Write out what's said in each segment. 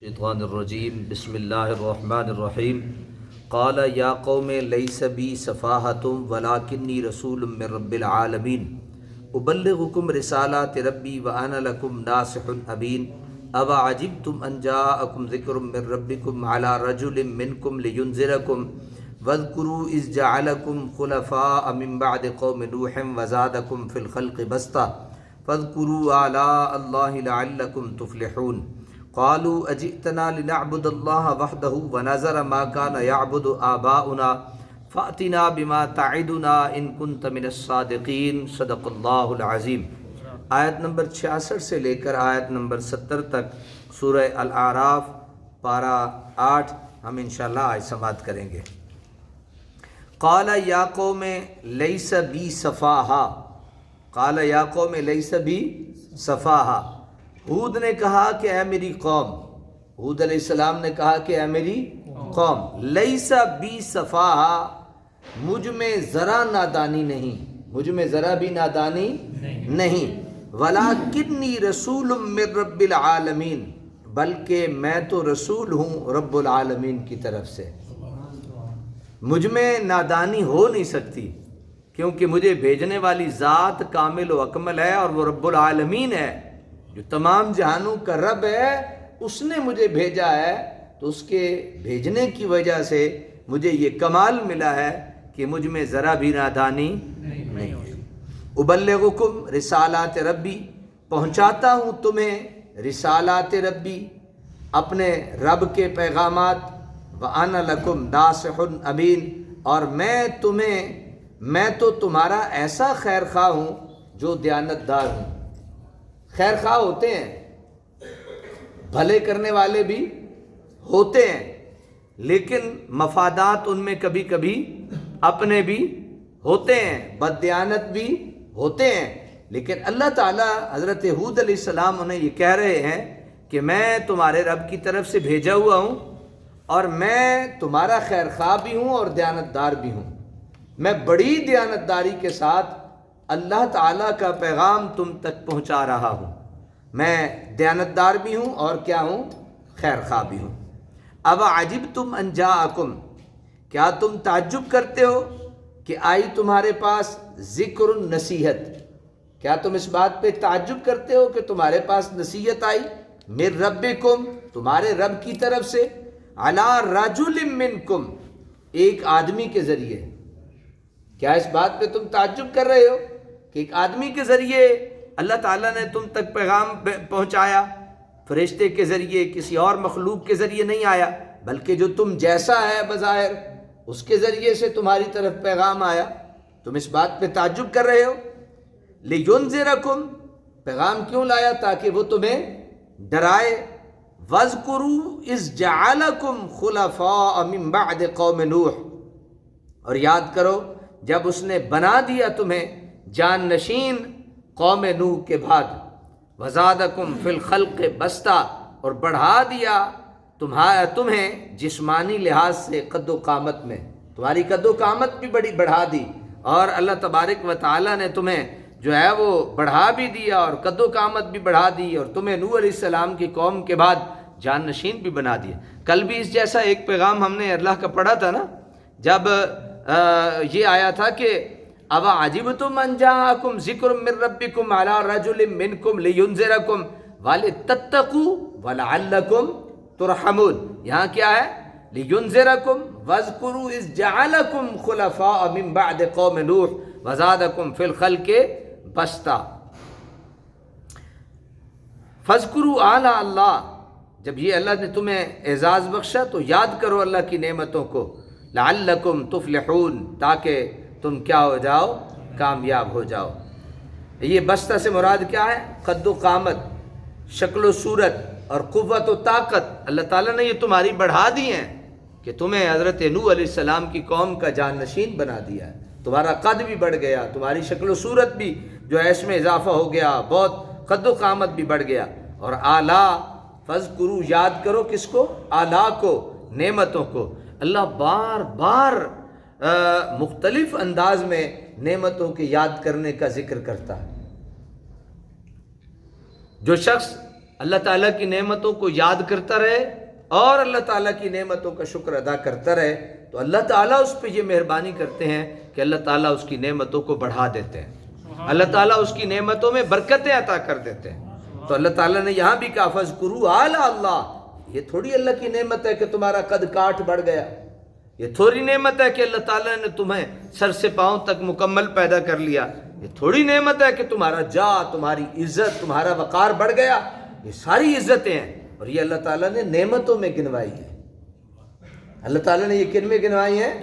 الشیطان الرجیم بسم اللہ الرحمن الرحیم قال یا قوم لیس بی سفاہۃ ولکنی رسول من رب العالمین ابلغکم رسالات ربی وانا لکم ناصح امین اوعجبتم ان جاءکم ذکر من ربکم علی رجل منکم لینذرکم واذکروا اذ جعلکم خلفاء من بعد قوم نوح وزادکم فی الخلق بسطا فاذکروا آلاء اللہ لعلکم تفلحون قالوا اجئتنا لنعبد اللہ وحدہ ونذر ما کان یعبد آباؤنا فأتنا بما تعدنا ان کنت من الصادقین صدق اللہ العظیم۔ آیت نمبر 66 سے لے کر آیت نمبر 70 تک سورہ الاعراف پارہ 8 ہم انشاءاللہ آج سماعت کریں گے۔ قال یا قوم لیس بی سفاہا، قال یا قوم لیس بی سفاہا، ہود نے کہا کہ اے میری قوم، ہود علیہ السلام نے کہا کہ اے میری قوم، لیس بی سفاہا، مجھ میں ذرا نادانی نہیں، مجھ میں ذرا بھی نادانی نہیں، ولکنی رسول من رب العالمین، بلکہ میں تو رسول ہوں رب العالمین کی طرف سے۔ مجھ میں نادانی ہو نہیں سکتی کیونکہ مجھے بھیجنے والی ذات کامل و اکمل ہے اور وہ رب العالمین ہے، جو تمام جہانوں کا رب ہے، اس نے مجھے بھیجا ہے، تو اس کے بھیجنے کی وجہ سے مجھے یہ کمال ملا ہے کہ مجھ میں ذرا بھی نادانی نہیں ہے۔ ابلغکم رسالات ربی، پہنچاتا ہوں تمہیں رسالات ربی، اپنے رب کے پیغامات، وَأَنَا لَكُمْ نَاصِحٌ امین، اور میں تو تمہارا ایسا خیر خواہ ہوں جو دیانتدار ہوں۔ خیر خواہ ہوتے ہیں، بھلے کرنے والے بھی ہوتے ہیں، لیکن مفادات ان میں کبھی کبھی اپنے بھی ہوتے ہیں، بددیانت بھی ہوتے ہیں، لیکن اللہ تعالیٰ حضرت ہود علیہ السلام انہیں یہ کہہ رہے ہیں کہ میں تمہارے رب کی طرف سے بھیجا ہوا ہوں اور میں تمہارا خیر خواہ بھی ہوں اور دیانتدار بھی ہوں۔ میں بڑی دیانتداری کے ساتھ اللہ تعالیٰ کا پیغام تم تک پہنچا رہا ہوں۔ میں دیانتدار بھی ہوں اور کیا ہوں؟ خیر خواہ بھی ہوں۔ اوعجبتم ان جاءکم، کیا تم تعجب کرتے ہو کہ آئی تمہارے پاس ذکر نصیحت؟ کیا تم اس بات پہ تعجب کرتے ہو کہ تمہارے پاس نصیحت آئی؟ من ربکم، تمہارے رب کی طرف سے، علی رجل منکم، ایک آدمی کے ذریعے۔ کیا اس بات پہ تم تعجب کر رہے ہو کہ ایک آدمی کے ذریعے اللہ تعالیٰ نے تم تک پیغام پہنچایا؟ فرشتے کے ذریعے، کسی اور مخلوق کے ذریعے نہیں آیا، بلکہ جو تم جیسا ہے بظاہر اس کے ذریعے سے تمہاری طرف پیغام آیا۔ تم اس بات پہ تعجب کر رہے ہو؟ لِيُنذِرَكُمْ، پیغام کیوں لایا؟ تاکہ وہ تمہیں ڈرائے۔ وَاذْكُرُوا إِذْ جَعَلَكُمْ خُلَفَاءَ مِن بَعْدِ قَوْمِ نوح، اور یاد کرو جب اس نے بنا دیا تمہیں جان نشین قوم نوح کے بعد، وزادکم فی الخلق بسطا، اور بڑھا دیا تمہیں جسمانی لحاظ سے قد و قامت میں، تمہاری قد و قامت بھی بڑی بڑھا دی، اور اللہ تبارک و تعالیٰ نے تمہیں جو ہے وہ بڑھا بھی دیا اور قد و قامت بھی بڑھا دی، اور تمہیں نوح علیہ السلام کی قوم کے بعد جان نشین بھی بنا دیا۔ کل بھی اس جیسا ایک پیغام ہم نے اللہ کا پڑھا تھا نا، جب یہ آیا تھا کہ اوعجبتم ان جاءکم ذکر من ربکم علی رجل منکم لینذرکم ولتتقوا ولعلکم ترحمون۔ یہاں کیا ہے؟ لینذرکم واذکروا اذ جعلکم خلفاء من بعد قوم نوح وزادکم فی الخلق بسطا۔ فاذکروا آلاء اللہ، جب یہ اللہ نے تمہیں اعزاز بخشا تو یاد کرو اللہ کی نعمتوں کو، لعلکم تفلحون، تاکہ تم کیا ہو جاؤ؟ کامیاب ہو جاؤ۔ یہ بستہ سے مراد کیا ہے؟ قد و قامت، شکل و صورت اور قوت و طاقت اللہ تعالیٰ نے یہ تمہاری بڑھا دی ہیں کہ تمہیں حضرت نوح علیہ السلام کی قوم کا جان نشین بنا دیا ہے۔ تمہارا قد بھی بڑھ گیا، تمہاری شکل و صورت بھی جو ہے اس میں اضافہ ہو گیا، بہت قد و قامت بھی بڑھ گیا۔ اور اعلیٰ، فاذکروا، یاد کرو کس کو؟ اعلیٰ کو، نعمتوں کو۔ اللہ بار بار مختلف انداز میں نعمتوں کے یاد کرنے کا ذکر کرتا ہے۔ جو شخص اللہ تعالیٰ کی نعمتوں کو یاد کرتا رہے اور اللہ تعالیٰ کی نعمتوں کا شکر ادا کرتا رہے تو اللہ تعالیٰ اس پہ یہ مہربانی کرتے ہیں کہ اللہ تعالیٰ اس کی نعمتوں کو بڑھا دیتے ہیں، اللہ تعالیٰ اس کی نعمتوں میں برکتیں عطا کر دیتے ہیں۔ تو اللہ تعالیٰ نے یہاں بھی کہا فَاذْكُرُوا آلَاءَ اللَّهِ، یہ تھوڑی اللہ کی نعمت ہے کہ تمہارا قد کاٹ بڑھ گیا، یہ تھوڑی نعمت ہے کہ اللہ تعالیٰ نے تمہیں سر سے پاؤں تک مکمل پیدا کر لیا، یہ تھوڑی نعمت ہے کہ تمہارا جا، تمہاری عزت، تمہارا وقار بڑھ گیا۔ یہ ساری عزتیں ہیں اور یہ اللہ تعالیٰ نے نعمتوں میں گنوائی ہے۔ اللہ تعالیٰ نے یہ کن میں گنوائی ہیں؟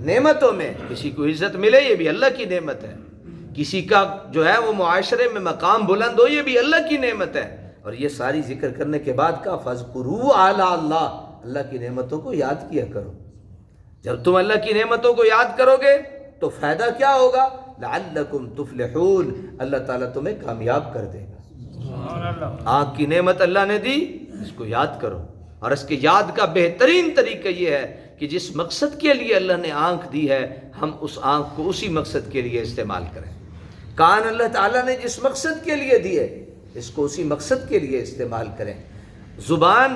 نعمتوں میں۔ کسی کو عزت ملے یہ بھی اللہ کی نعمت ہے، کسی کا جو ہے وہ معاشرے میں مقام بلند ہو یہ بھی اللہ کی نعمت ہے۔ اور یہ ساری ذکر کرنے کے بعد کا فَاذْكُرُوا آلَاءَ اللَّهِ، اللہ کی نعمتوں کو یاد کیا کرو۔ جب تم اللہ کی نعمتوں کو یاد کرو گے تو فائدہ کیا ہوگا؟ لَعَلَّكُمْ تُفْلِحُونَ، اللہ تعالیٰ تمہیں کامیاب کر دے گا۔ آنکھ کی نعمت اللہ نے دی، اس کو یاد کرو، اور اس کے یاد کا بہترین طریقہ یہ ہے کہ جس مقصد کے لیے اللہ نے آنکھ دی ہے ہم اس آنکھ کو اسی مقصد کے لیے استعمال کریں۔ کان اللہ تعالیٰ نے جس مقصد کے لیے دی ہے اس کو اسی مقصد کے لیے استعمال کریں۔ زبان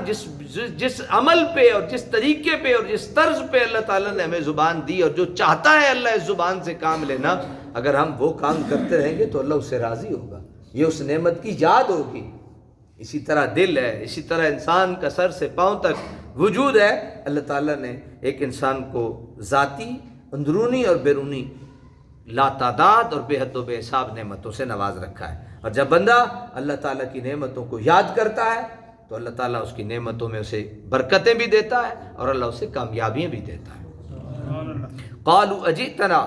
جس عمل پہ اور جس طریقے پہ اور جس طرز پہ اللہ تعالیٰ نے ہمیں زبان دی اور جو چاہتا ہے اللہ اس زبان سے کام لینا، اگر ہم وہ کام کرتے رہیں گے تو اللہ اس سے راضی ہوگا، یہ اس نعمت کی یاد ہوگی۔ اسی طرح دل ہے، اسی طرح انسان کا سر سے پاؤں تک وجود ہے۔ اللہ تعالیٰ نے ایک انسان کو ذاتی، اندرونی اور بیرونی لاتعداد اور بے حد و بے حساب نعمتوں سے نواز رکھا ہے، اور جب بندہ اللہ تعالیٰ کی نعمتوں کو یاد کرتا ہے تو اللہ تعالیٰ اس کی نعمتوں میں اسے برکتیں بھی دیتا ہے اور اللہ اسے کامیابیاں بھی دیتا ہے۔ قالوا اجئتنا،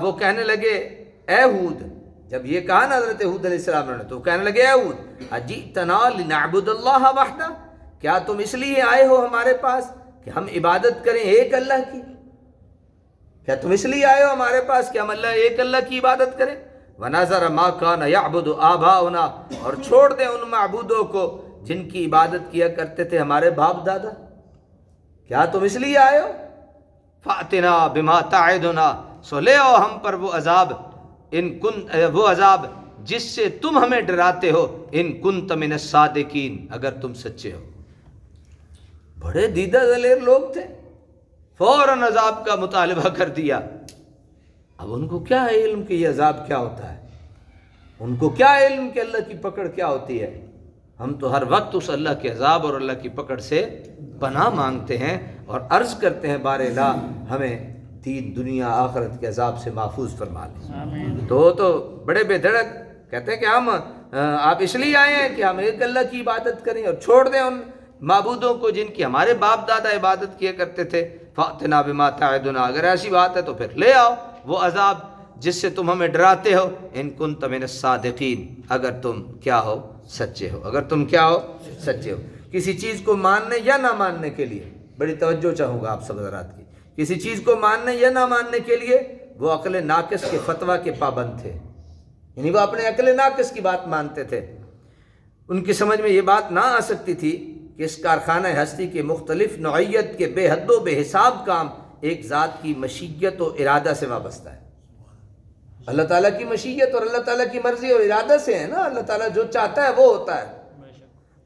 وہ کہنے لگے اے ہود، جب یہ کہا نا حضرت ہود علیہ السلام نے تو کہنے لگے اے ہود اجئتنا لنعبد اللہ وحدہ، کیا تم اس لیے آئے ہو ہمارے پاس کہ ہم عبادت کریں ایک اللہ کی؟ کیا تم اس لیے آئے ہو ہمارے پاس کہ ہم ایک اللہ کی عبادت کریں؟ وَنَذَرَ مَا كَانَ يَعْبُدُ آبَاؤُنَا، اور چھوڑ دیں ان معبودوں کو جن کی عبادت کیا کرتے تھے ہمارے باپ دادا۔ کیا تم اس لیے آئے ہو؟ فَأْتِنَا بِمَا تَعِدُنَا، سو لے آؤ ہم پر وہ عذاب جس سے تم ہمیں ڈراتے ہو، ان کنت من الصادقین، اگر تم سچے ہو۔ بڑے دیدہ دلیر لوگ تھے، فوراً عذاب کا مطالبہ کر دیا۔ اب ان کو کیا علم کہ یہ عذاب کیا ہوتا ہے، ان کو کیا علم کہ اللہ کی پکڑ کیا ہوتی ہے۔ ہم تو ہر وقت اس اللہ کے عذاب اور اللہ کی پکڑ سے پناہ مانگتے ہیں اور عرض کرتے ہیں بار الہ ہمیں دین دنیا آخرت کے عذاب سے محفوظ فرما لیں۔ تو بڑے بے دھڑک کہتے ہیں کہ ہم آپ اس لیے آئے ہیں کہ ہم ایک اللہ کی عبادت کریں اور چھوڑ دیں ان معبودوں کو جن کی ہمارے باپ دادا عبادت کیا کرتے تھے۔ فَأْتِنَا بِمَا تَعِدُنَا، اگر ایسی بات ہے تو پھر لے آؤ وہ عذاب جس سے تم ہمیں ڈراتے ہو، ان کنت من الصادقین، اگر تم کیا ہو سچے ہو، اگر تم کیا ہو سچے ہو۔ کسی چیز کو ماننے یا نہ ماننے کے لیے بڑی توجہ چاہوں گا آپ سب حضرات کی، کسی چیز کو ماننے یا نہ ماننے کے لیے وہ عقل ناقص کے فتویٰ کے پابند تھے، یعنی وہ اپنے عقل ناقص کی بات مانتے تھے۔ ان کی سمجھ میں یہ بات نہ آ سکتی تھی کہ اس کارخانہ ہستی کے مختلف نوعیت کے بے حد و بے حساب کام ایک ذات کی مشیت و ارادہ سے وابستہ ہے۔ اللہ تعالیٰ کی مشیت اور اللہ تعالیٰ کی مرضی اور ارادہ سے ہے نا، اللہ تعالیٰ جو چاہتا ہے وہ ہوتا ہے۔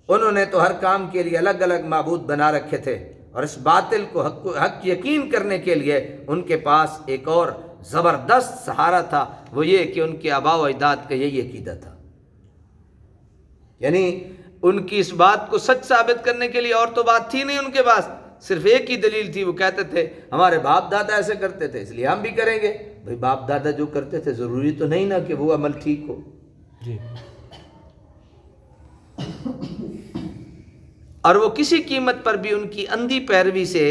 انہوں نے تو ہر کام کے لیے الگ الگ معبود بنا رکھے تھے، اور اس باطل کو حق یقین کرنے کے لیے ان کے پاس ایک اور زبردست سہارا تھا، وہ یہ کہ ان کے آباء و اجداد کا یہی عقیدہ تھا۔ یعنی ان کی اس بات کو سچ ثابت کرنے کے لیے اور تو بات تھی نہیں ان کے پاس، صرف ایک ہی دلیل تھی، وہ کہتے تھے ہمارے باپ دادا ایسے کرتے تھے اس لیے ہم بھی کریں گے۔ بھئی باپ دادا جو کرتے تھے ضروری تو نہیں نا کہ وہ عمل ٹھیک ہو۔ جی، اور وہ کسی قیمت پر بھی ان کی اندھی پیروی سے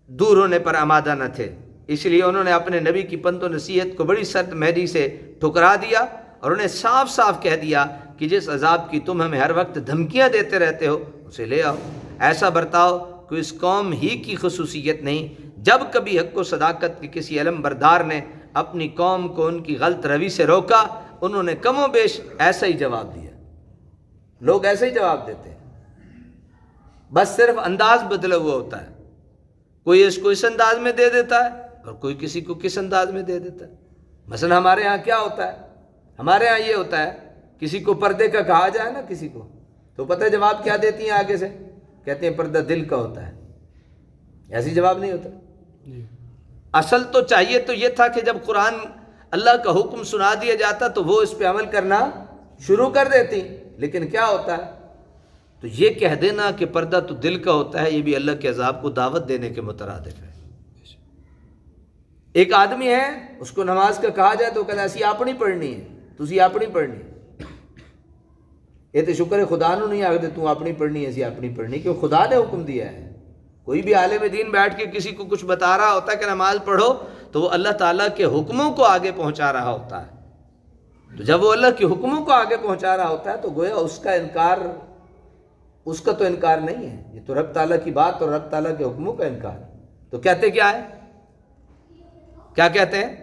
دور ہونے پر آمادہ نہ تھے، اس لیے انہوں نے اپنے نبی کی پند و نصیحت کو بڑی سخت مہری سے ٹھکرا دیا اور انہیں صاف صاف کہہ دیا کہ جس عذاب کی تم ہمیں ہر وقت دھمکیاں دیتے رہتے ہو اسے لے آؤ۔ ایسا برتاؤ کوئی اس قوم ہی کی خصوصیت نہیں۔ جب کبھی حق و صداقت کے کسی علم بردار نے اپنی قوم کو ان کی غلط روی سے روکا، انہوں نے کم و بیش ایسا ہی جواب دیا۔ لوگ ایسے ہی جواب دیتے ہیں، بس صرف انداز بدلا ہوا ہوتا ہے، کوئی اس کو اس انداز میں دے دیتا ہے اور کوئی کسی کو کس انداز میں دے دیتا ہے۔ مثلا ہمارے ہاں کیا ہوتا ہے، ہمارے ہاں یہ ہوتا ہے کسی کو پردے کا کہا جائے نا کسی کو، تو پتہ ہے جواب کیا دیتی ہیں آگے سے؟ کہتے ہیں پردہ دل کا ہوتا ہے. ایسی جواب نہیں ہوتا. اصل تو چاہیے تو یہ تھا کہ جب قرآن اللہ کا حکم سنا دیا جاتا تو وہ اس پہ عمل کرنا شروع کر دیتی. لیکن کیا ہوتا ہے؟ تو یہ کہہ دینا کہ پردہ تو دل کا ہوتا ہے، یہ بھی اللہ کے عذاب کو دعوت دینے کے مترادف ہے. ایک آدمی ہے، اس کو نماز کا کہا جائے تو کہتا ہے اسی اپنی پڑھنی ہے، تسی اپنی پڑھنی ہے. یہ تو شکر ہے خدا نو نہیں آگے تو اپنی پڑھنی ہے، اسی اپنی پڑھنی، کیوں خدا نے حکم دیا ہے. کوئی بھی عالم دین بیٹھ کے کسی کو کچھ بتا رہا ہوتا ہے کہ نماز پڑھو تو وہ اللہ تعالیٰ کے حکموں کو آگے پہنچا رہا ہوتا ہے. تو جب وہ اللہ کے حکموں کو آگے پہنچا رہا ہوتا ہے تو گویا اس کا تو انکار نہیں ہے. یہ تو رب تعالیٰ کی بات اور رب تعالیٰ کے حکموں کا انکار. تو کہتے کیا ہے؟ کیا کہتے ہیں؟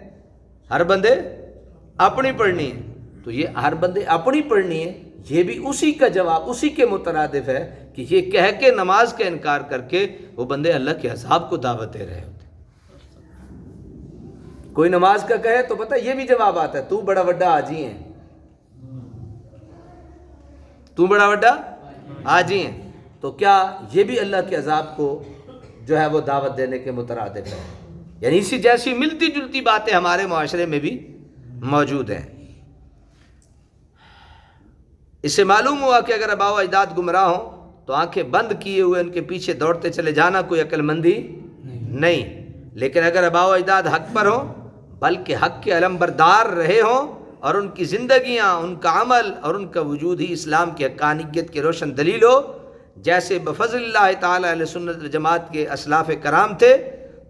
ہر بندے اپنی پڑھنی ہے. تو یہ ہر بندے اپنی پڑھنی ہے، یہ بھی اسی کا جواب، اسی کے مترادف ہے کہ یہ کہہ کے نماز کا انکار کر کے وہ بندے اللہ کے عذاب کو دعوت دے رہے ہوتے. کوئی نماز کا کہے تو پتہ یہ بھی جواب آتا ہے تو بڑا وڈا حاجی ہے، تو بڑا وڈا حاجی ہے. تو کیا یہ بھی اللہ کے عذاب کو جو ہے وہ دعوت دینے کے مترادف ہے؟ یعنی اسی جیسی ملتی جلتی باتیں ہمارے معاشرے میں بھی موجود ہیں. اس سے معلوم ہوا کہ اگر آباء و اجداد گمراہ ہوں تو آنکھیں بند کیے ہوئے ان کے پیچھے دوڑتے چلے جانا کوئی عقل مندی نہیں. لیکن اگر آباء و اجداد حق پر ہوں بلکہ حق کے علمبردار رہے ہوں اور ان کی زندگیاں، ان کا عمل اور ان کا وجود ہی اسلام کی حقانیت کی روشن دلیل ہو، جیسے بفضل اللہ تعالی اہل سنت والجماعت کے اسلاف کرام تھے،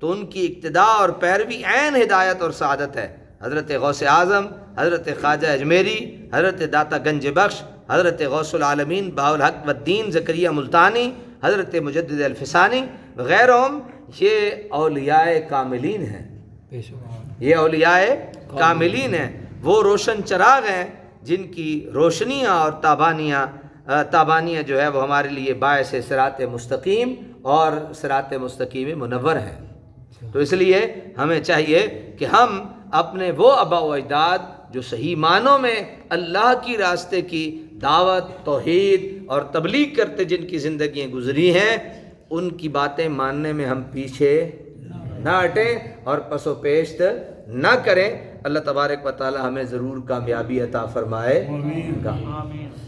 تو ان کی اقتداء اور پیروی عین ہدایت اور سعادت ہے. حضرت غوث اعظم، حضرت خواجہ اجمیری، حضرت داتا گنج بخش، حضرت غوث العالمین بہاءالحق والدین زکریہ ملتانی، حضرت مجدد الفسانی وغیرہم، یہ اولیاء کاملین ہیں. یہ اولیاء کاملین ہیں، وہ روشن چراغ ہیں جن کی روشنیاں اور تابانیاں جو ہے وہ ہمارے لیے باعث صراط مستقیم اور صراط مستقیم منور ہیں. تو اس لیے ہمیں چاہیے کہ ہم اپنے وہ آباء و اجداد جو صحیح معنوں میں اللہ کی راستے کی دعوت، توحید اور تبلیغ کرتے جن کی زندگیاں گزری ہیں، ان کی باتیں ماننے میں ہم پیچھے نہ ہٹیں اور پس و پیشت نہ کریں. اللہ تبارک و تعالی ہمیں ضرور کامیابی عطا فرمائے گا.